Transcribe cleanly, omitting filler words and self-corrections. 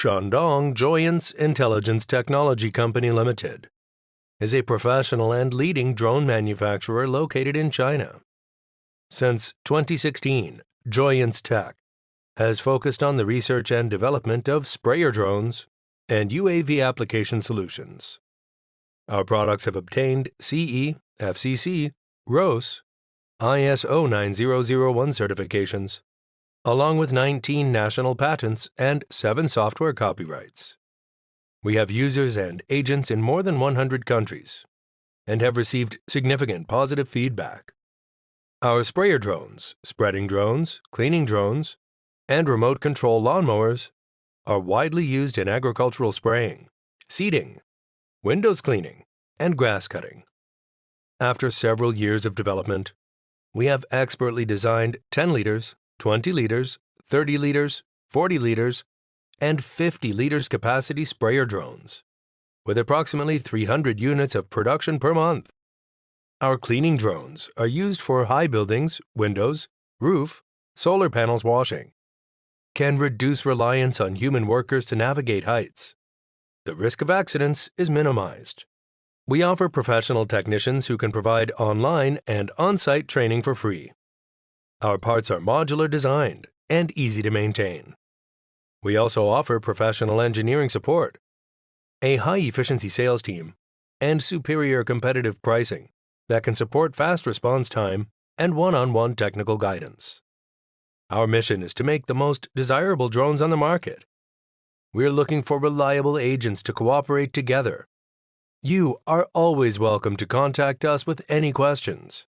Shandong Joyance Intelligence Technology Company Limited is a professional and leading drone manufacturer located in China. Since 2016, Joyance Tech has focused on the research and development of sprayer drones and UAV application solutions. Our products have obtained CE, FCC, ROS, ISO 9001 certifications, along with 19 national patents and 7 software copyrights. We have users and agents in more than 100 countries and have received significant positive feedback. Our sprayer drones, spreading drones, cleaning drones, and remote control lawnmowers are widely used in agricultural spraying, seeding, windows cleaning, and grass cutting. After several years of development, we have expertly designed 10 liters, 20 liters, 30 liters, 40 liters, and 50 liters capacity sprayer drones, with approximately 300 units of production per month. Our cleaning drones are used for high buildings, windows, roof, solar panels washing, can reduce reliance on human workers to navigate heights. The risk of accidents is minimized. We offer professional technicians who can provide online and on-site training for free. Our parts are modular designed and easy to maintain. We also offer professional engineering support, a high-efficiency sales team, and superior competitive pricing that can support fast response time and one-on-one technical guidance. Our mission is to make the most desirable drones on the market. We're looking for reliable agents to cooperate together. You are always welcome to contact us with any questions.